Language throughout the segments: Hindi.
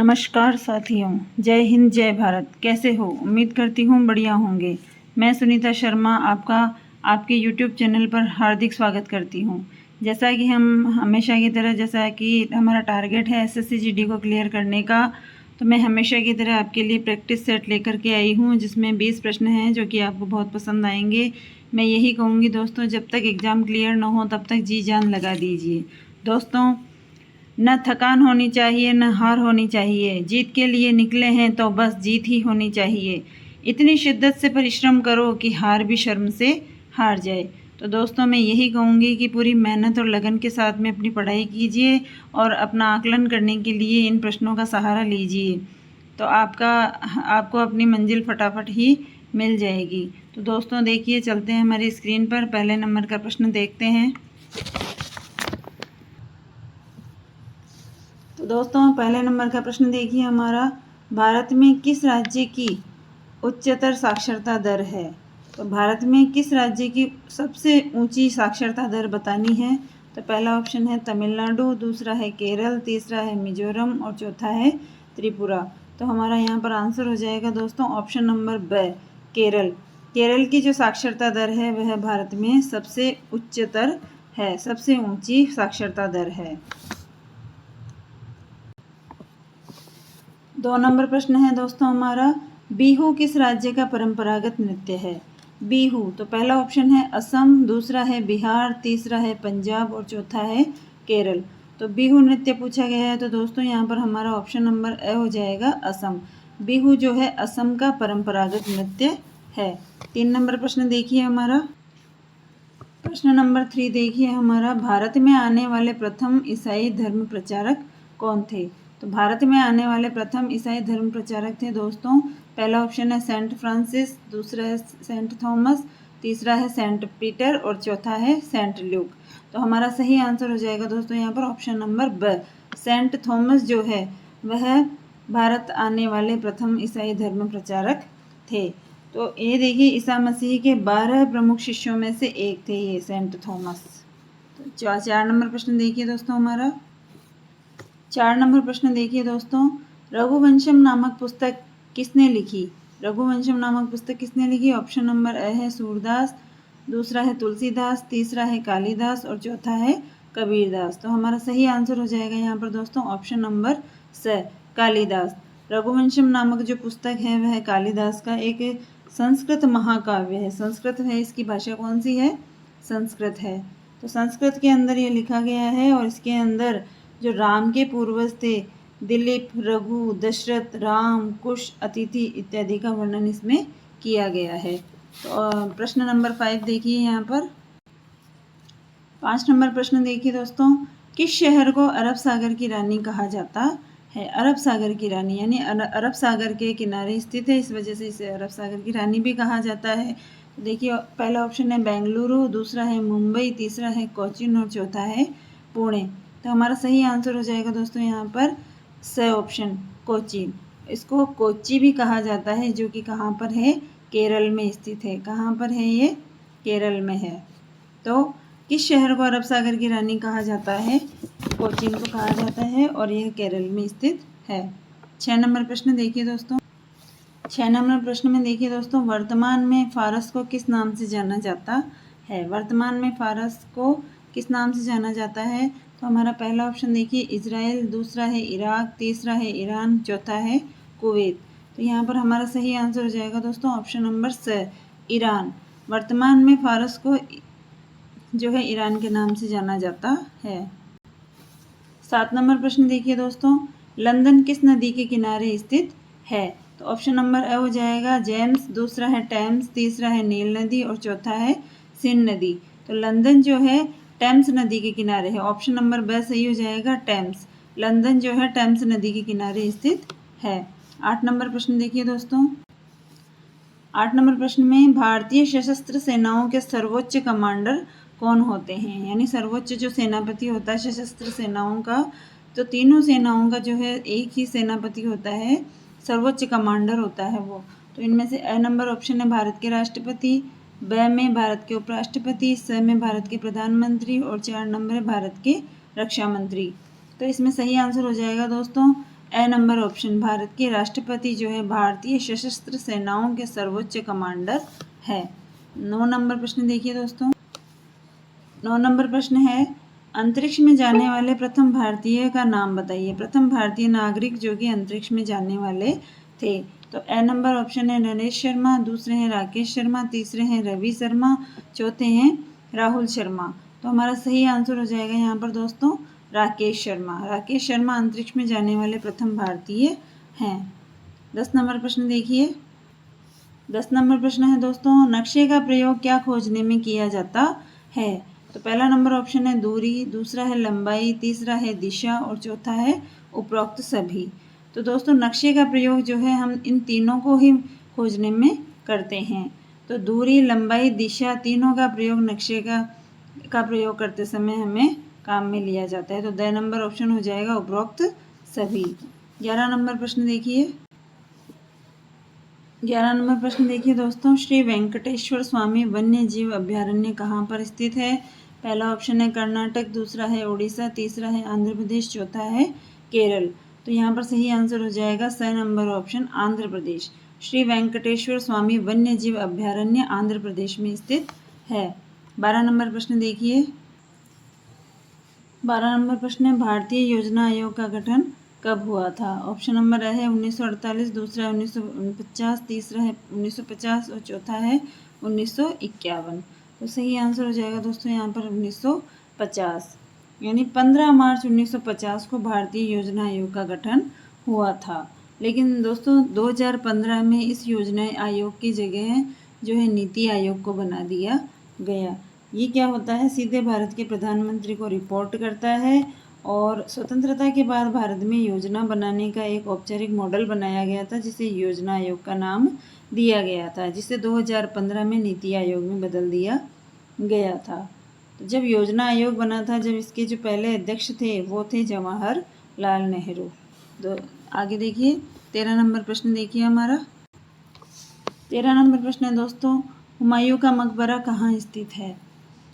नमस्कार साथियों, जय हिंद जय भारत। कैसे हो? उम्मीद करती हूँ बढ़िया होंगे। मैं सुनीता शर्मा आपके YouTube चैनल पर हार्दिक स्वागत करती हूँ। जैसा कि हम हमेशा की तरह जैसा कि हमारा टारगेट है SSC GD को क्लियर करने का, तो मैं हमेशा की तरह आपके लिए प्रैक्टिस सेट लेकर के आई हूँ जिसमें 20 प्रश्न हैं जो कि आपको बहुत पसंद आएंगे। मैं यही कहूँगी दोस्तों, जब तक एग्ज़ाम क्लियर ना हो तब तक जी जान लगा दीजिए। दोस्तों, न थकान होनी चाहिए न हार होनी चाहिए। जीत के लिए निकले हैं तो बस जीत ही होनी चाहिए। इतनी शिद्दत से परिश्रम करो कि हार भी शर्म से हार जाए। तो दोस्तों, मैं यही कहूँगी कि पूरी मेहनत और लगन के साथ में अपनी पढ़ाई कीजिए और अपना आकलन करने के लिए इन प्रश्नों का सहारा लीजिए, तो आपको अपनी मंजिल फटाफट ही मिल जाएगी। तो दोस्तों देखिए, चलते हैं हमारी स्क्रीन पर। पहले नंबर का प्रश्न देखते हैं। तो दोस्तों, पहले नंबर का प्रश्न देखिए हमारा, भारत में किस राज्य की उच्चतर साक्षरता दर है? तो भारत में किस राज्य की सबसे ऊंची साक्षरता दर बतानी है। तो पहला ऑप्शन है तमिलनाडु, दूसरा है केरल, तीसरा है मिजोरम और चौथा है त्रिपुरा। तो हमारा यहाँ पर आंसर हो जाएगा दोस्तों ऑप्शन नंबर ब, केरल। केरल की जो साक्षरता दर है वह भारत में सबसे उच्चतर है, सबसे ऊंची साक्षरता दर है। 2 नंबर प्रश्न है दोस्तों हमारा, बिहू किस राज्य का परंपरागत नृत्य है? बिहू, तो पहला ऑप्शन है असम, दूसरा है बिहार, तीसरा है पंजाब और चौथा है केरल। तो बिहू नृत्य पूछा गया है, तो दोस्तों यहाँ पर हमारा ऑप्शन नंबर ए हो जाएगा असम। बिहू जो है असम का परंपरागत नृत्य है। 3 नंबर प्रश्न देखिए हमारा, प्रश्न नंबर 3 देखिए हमारा, भारत में आने वाले प्रथम ईसाई धर्म प्रचारक कौन थे? तो भारत में आने वाले प्रथम ईसाई धर्म प्रचारक थे दोस्तों, पहला ऑप्शन है सेंट फ्रांसिस, दूसरा है सेंट थॉमस, तीसरा है सेंट पीटर और चौथा है सेंट ल्यूक। तो हमारा सही आंसर हो जाएगा दोस्तों यहाँ पर ऑप्शन नंबर ब, सेंट थॉमस जो है वह भारत आने वाले प्रथम ईसाई धर्म प्रचारक थे। तो ये देखिए, ईसा मसीह के 12 प्रमुख शिष्यों में से एक थे ये सेंट थॉमस। तो 4 नंबर प्रश्न देखिए दोस्तों हमारा, 4 नंबर प्रश्न देखिए दोस्तों, रघुवंशम नामक पुस्तक किसने लिखी? रघुवंशम नामक पुस्तक किसने लिखी? ऑप्शन नंबर ए है सूरदास, दूसरा है तुलसीदास, तीसरा है कालिदास और चौथा है कबीरदास। तो हमारा सही आंसर हो जाएगा यहाँ पर दोस्तों ऑप्शन नंबर स, कालिदास। रघुवंशम नामक जो पुस्तक है वह कालिदास का एक संस्कृत महाकाव्य है। संस्कृत है, इसकी भाषा कौन सी है? संस्कृत है। तो संस्कृत के अंदर ये लिखा गया है और इसके अंदर जो राम के पूर्वज थे, दिलीप, रघु, दशरथ, राम, कुश, अतिथि इत्यादि का वर्णन इसमें किया गया है। तो प्रश्न नंबर 5 देखिए यहाँ पर, 5 नंबर प्रश्न देखिए दोस्तों, किस शहर को अरब सागर की रानी कहा जाता है? अरब सागर की रानी यानी अरब सागर के किनारे स्थित है, इस वजह से इसे अरब सागर की रानी भी कहा जाता है। तो देखिए, पहला ऑप्शन है बेंगलुरु, दूसरा है मुंबई, तीसरा है कोचीन और चौथा है पुणे। तो हमारा सही आंसर हो जाएगा दोस्तों यहाँ पर स ऑप्शन, कोचीन। इसको कोच्चि भी कहा जाता है, जो कि कहाँ पर है? केरल में स्थित है। कहाँ पर है ये? केरल में है। तो किस शहर को अरब सागर की रानी कहा जाता है? कोचीन को कहा जाता है और यह केरल में स्थित है। 6 नंबर प्रश्न देखिए दोस्तों, 6 नंबर प्रश्न में देखिए दोस्तों, वर्तमान में फारस को किस नाम से जाना जाता है? वर्तमान में फारस को किस नाम से जाना जाता है? तो हमारा पहला ऑप्शन देखिए इजराइल, दूसरा है इराक, तीसरा है ईरान, चौथा है कुवैत। तो यहाँ पर हमारा सही आंसर हो जाएगा दोस्तों ऑप्शन नंबर स, ईरान। वर्तमान में फारस को जो है ईरान के नाम से जाना जाता है। 7 नंबर प्रश्न देखिए दोस्तों, लंदन किस नदी के किनारे स्थित है? तो ऑप्शन नंबर ए हो जाएगा जेम्स, दूसरा है टेम्स, तीसरा है नील नदी और चौथा है सिंध नदी। तो लंदन जो है टेम्स नदी के किनारे है। ऑप्शन नंबर ब सही हो जाएगा, टेम्स। लंदन जो है टेम्स नदी के किनारे स्थित है। 8 नंबर प्रश्न देखिए दोस्तों, 8 नंबर प्रश्न में भारतीय सशस्त्र सेनाओं के सर्वोच्च कमांडर कौन होते हैं? यानी सर्वोच्च जो सेनापति होता है सशस्त्र सेनाओं का, तो तीनों सेनाओं का जो है एक ही सेनापति होता है, सर्वोच्च कमांडर होता है वो। तो इनमें से ए नंबर ऑप्शन है भारत के राष्ट्रपति, ब में भारत के उपराष्ट्रपति, स में भारत के प्रधानमंत्री और 4 नंबर है भारत के रक्षा मंत्री। तो इसमें सही आंसर हो जाएगा दोस्तों ए नंबर ऑप्शन, भारत के राष्ट्रपति जो है भारतीय सशस्त्र सेनाओं के सर्वोच्च कमांडर है। 9 नंबर प्रश्न देखिए दोस्तों। 9 नंबर प्रश्न है, अंतरिक्ष में जाने वाले प्रथम भारतीय का नाम बताइए। प्रथम भारतीय नागरिक जो कि अंतरिक्ष में जाने वाले थे। तो ए नंबर ऑप्शन है नरेश शर्मा, दूसरे हैं राकेश शर्मा, तीसरे हैं रवि शर्मा, चौथे हैं राहुल शर्मा। तो हमारा सही आंसर हो जाएगा यहाँ पर दोस्तों राकेश शर्मा। राकेश शर्मा अंतरिक्ष में जाने वाले प्रथम भारतीय हैं। 10 नंबर प्रश्न देखिए। 10 नंबर प्रश्न है दोस्तों, नक्शे का प्रयोग क्या खोजने में किया जाता है। तो पहला नंबर ऑप्शन है दूरी, दूसरा है लंबाई, तीसरा है दिशा और चौथा है उपरोक्त सभी। तो दोस्तों नक्शे का प्रयोग जो है हम इन तीनों को ही खोजने में करते हैं। तो दूरी, लंबाई, दिशा तीनों का प्रयोग नक्शे का प्रयोग करते समय हमें काम में लिया जाता है। तो द नंबर ऑप्शन हो जाएगा उपरोक्त सभी। 11 नंबर प्रश्न देखिए। 11 नंबर प्रश्न देखिए दोस्तों, श्री वेंकटेश्वर स्वामी वन्य जीव अभयारण्य कहाँ पर स्थित है। पहला ऑप्शन है कर्नाटक, दूसरा है उड़ीसा, तीसरा है आंध्र प्रदेश, चौथा है केरल। तो यहाँ पर सही आंसर हो जाएगा स नंबर ऑप्शन आंध्र प्रदेश। श्री वेंकटेश्वर स्वामी वन्य जीव अभयारण्य आंध्र प्रदेश में स्थित है। 12 नंबर प्रश्न देखिए। 12 नंबर प्रश्न है, भारतीय योजना आयोग का गठन कब हुआ था। ऑप्शन नंबर है 1948, दूसरा है 1949, तीसरा है 1950 और चौथा है 1951। तो सही आंसर हो जाएगा दोस्तों यहाँ पर 1950, यानी 15 मार्च 1950 को भारतीय योजना आयोग का गठन हुआ था। लेकिन दोस्तों 2015 में इस योजना आयोग की जगह जो है नीति आयोग को बना दिया गया। ये क्या होता है, सीधे भारत के प्रधानमंत्री को रिपोर्ट करता है और स्वतंत्रता के बाद भारत में योजना बनाने का एक औपचारिक मॉडल बनाया गया था जिसे योजना आयोग का नाम दिया गया था, जिसे 2015 में नीति आयोग में बदल दिया गया था। तो जब योजना आयोग बना था, जब इसके जो पहले अध्यक्ष थे वो थे जवाहरलाल नेहरू। तो आगे देखिए 13 नंबर प्रश्न देखिए हमारा। 13 नंबर प्रश्न है दोस्तों, हुमायूं का मकबरा कहाँ स्थित है।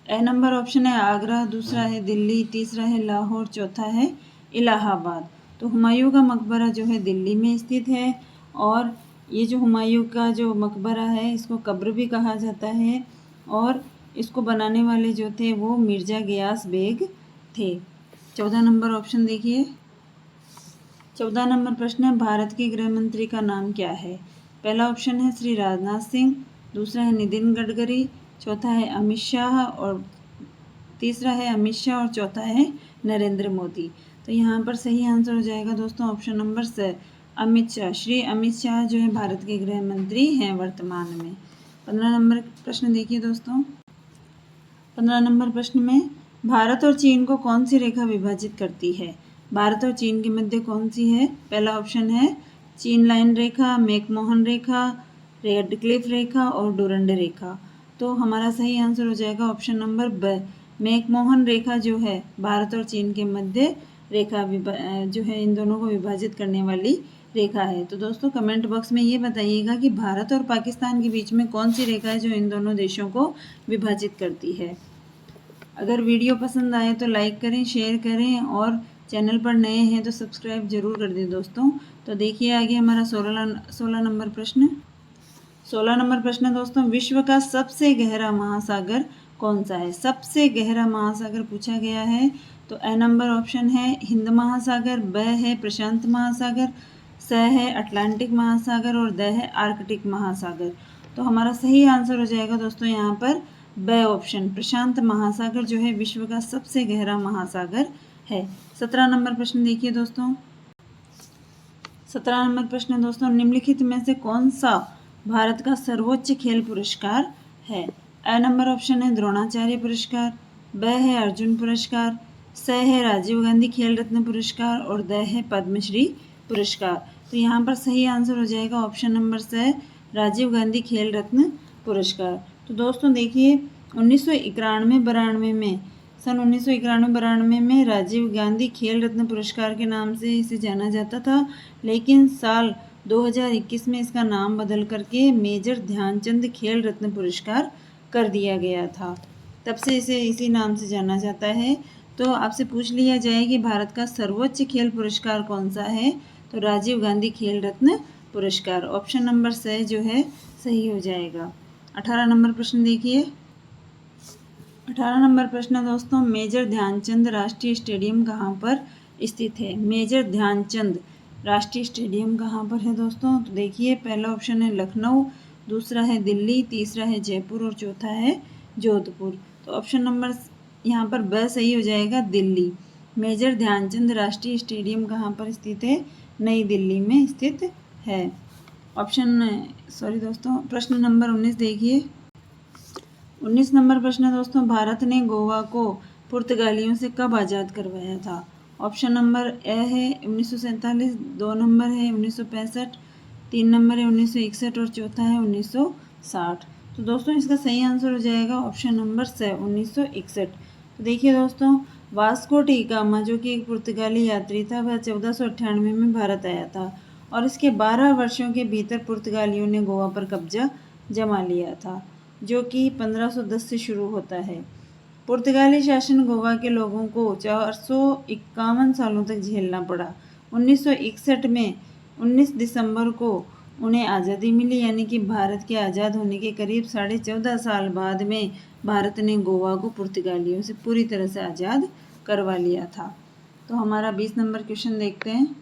ए नंबर ऑप्शन है आगरा, दूसरा है दिल्ली, तीसरा है लाहौर, चौथा है इलाहाबाद। तो हुमायूं का मकबरा जो है दिल्ली में स्थित है और ये जो हुमायूं का जो मकबरा है इसको कब्र भी कहा जाता है और इसको बनाने वाले जो थे वो मिर्ज़ा गियास बेग थे। 14 नंबर ऑप्शन देखिए। 14 नंबर प्रश्न है, भारत के गृह मंत्री का नाम क्या है। पहला ऑप्शन है श्री राजनाथ सिंह, दूसरा है नितिन गडकरी, चौथा है अमित शाह और तीसरा है अमित शाह और चौथा है नरेंद्र मोदी। तो यहाँ पर सही आंसर हो जाएगा दोस्तों ऑप्शन नंबर से अमित शाह। श्री अमित शाह जो है भारत के गृह मंत्री हैं वर्तमान में। 15 नंबर प्रश्न देखिए दोस्तों। 15 नंबर प्रश्न में, भारत और चीन को कौन सी रेखा विभाजित करती है। भारत और चीन के मध्य कौन सी है। पहला ऑप्शन है चीन लाइन रेखा, मैकमोहन रेखा, रेडक्लिफ रेखा और डुरंड रेखा। तो हमारा सही आंसर हो जाएगा ऑप्शन नंबर ब, मैकमोहन रेखा जो है भारत और चीन के मध्य रेखा जो है इन दोनों को विभाजित करने वाली रेखा है। तो दोस्तों कमेंट बॉक्स में ये बताइएगा कि भारत और पाकिस्तान के बीच में कौन सी रेखा है जो इन दोनों देशों को विभाजित करती है। अगर वीडियो पसंद आए तो लाइक करें, शेयर करें और चैनल पर नए हैं तो सब्सक्राइब जरूर कर दें दोस्तों। तो देखिए आगे हमारा 16 नंबर प्रश्न। 16 नंबर प्रश्न दोस्तों, विश्व का सबसे गहरा महासागर कौन सा है। सबसे गहरा महासागर पूछा गया है। तो ए नंबर ऑप्शन है हिंद महासागर, ब है प्रशांत महासागर, स है अटलांटिक महासागर और द है आर्कटिक महासागर। तो हमारा सही आंसर हो जाएगा दोस्तों यहाँ पर ब ऑप्शन, प्रशांत महासागर जो है विश्व का सबसे गहरा महासागर है। 17 नंबर प्रश्न देखिए दोस्तों। 17 नंबर प्रश्न दोस्तों, निम्नलिखित में से कौन सा भारत का सर्वोच्च खेल पुरस्कार है। ए नंबर ऑप्शन है द्रोणाचार्य पुरस्कार, ब है अर्जुन पुरस्कार, स है राजीव गांधी खेल रत्न पुरस्कार और द है पद्मश्री पुरस्कार। तो यहाँ पर सही आंसर हो जाएगा ऑप्शन नंबर स, राजीव गांधी खेल रत्न पुरस्कार। तो दोस्तों देखिए 1991-92 में, सन 1991-92 में राजीव गांधी खेल रत्न पुरस्कार के नाम से इसे जाना जाता था, लेकिन साल 2021 में इसका नाम बदल करके मेजर ध्यानचंद खेल रत्न पुरस्कार कर दिया गया था। तब से इसे इसी नाम से जाना जाता है। तो आपसे पूछ लिया जाए कि भारत का सर्वोच्च खेल पुरस्कार कौन सा है, तो राजीव गांधी खेल रत्न पुरस्कार। ऑप्शन नंबर C जो है सही हो जाएगा। 18 नंबर प्रश्न देखिए। 18 नंबर प्रश्न दोस्तों, मेजर ध्यानचंद राष्ट्रीय स्टेडियम कहाँ पर स्थित है? मेजर ध्यानचंद राष्ट्रीय स्टेडियम कहाँ पर है दोस्तों? तो देखिए, पहला ऑप्शन है लखनऊ, दूसरा है दिल्ली, तीसरा है जयपुर और चौथा है जोधपुर। तो ऑप्शन नंबर यहाँ पर ब सही हो जाएगा, दिल्ली। मेजर ध्यानचंद राष्ट्रीय स्टेडियम कहाँ पर स्थित है? नई दिल्ली में स्थित है। प्रश्न नंबर 19 देखिए। 19 नंबर प्रश्न दोस्तों, भारत ने गोवा को पुर्तगालियों से कब आज़ाद करवाया था? ऑप्शन नंबर ए है 1947, 2 नंबर है 1965, 3 नंबर है 1961 और चौथा है 1960। तो दोस्तों इसका सही आंसर हो जाएगा ऑप्शन नंबर C 1961। तो देखिए दोस्तों, वास्को डी गामा जो कि एक पुर्तगाली यात्री था, वह 1498 में भारत आया था और इसके 12 वर्षों के भीतर पुर्तगालियों ने गोवा पर कब्जा जमा लिया था, जो कि 1510 से शुरू होता है। पुर्तगाली शासन गोवा के लोगों को 451 सालों तक झेलना पड़ा। 1961 में 19 दिसंबर को उन्हें आज़ादी मिली, यानी कि भारत के आज़ाद होने के करीब 14.5 साल बाद में भारत ने गोवा को पुर्तगालियों से पूरी तरह से आज़ाद करवा लिया था। तो हमारा 20 नंबर क्वेश्चन देखते हैं।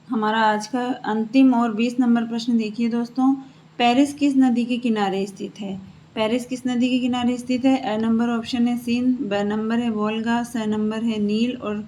हमारा आज का अंतिम और 20 नंबर प्रश्न देखिए दोस्तों, पेरिस किस नदी के किनारे स्थित है? पेरिस किस नदी के किनारे स्थित है? ए नंबर ऑप्शन है सीन, ब नंबर है वोल्गा, स नंबर है नील और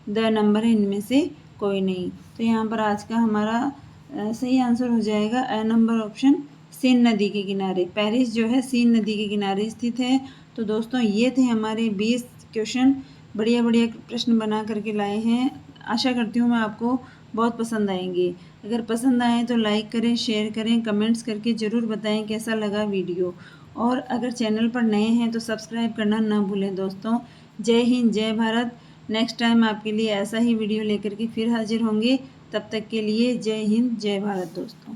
द नंबर है इनमें से कोई नहीं। तो यहाँ पर आज का हमारा सही आंसर हो जाएगा ए नंबर ऑप्शन, सीन नदी के किनारे। पेरिस जो है सीन नदी के किनारे स्थित है। तो दोस्तों ये थे हमारे 20 क्वेश्चन, बढ़िया बढ़िया प्रश्न बना करके लाए हैं। आशा करती हूँ मैं आपको बहुत पसंद आएंगे। अगर पसंद आए तो लाइक करें, शेयर करें, कमेंट्स करके ज़रूर बताएं कैसा लगा वीडियो। और अगर चैनल पर नए हैं तो सब्सक्राइब करना ना भूलें दोस्तों। जय हिंद, जय भारत। नेक्स्ट टाइम आपके लिए ऐसा ही वीडियो लेकर के फिर हाजिर होंगे। तब तक के लिए जय हिंद, जय भारत दोस्तों।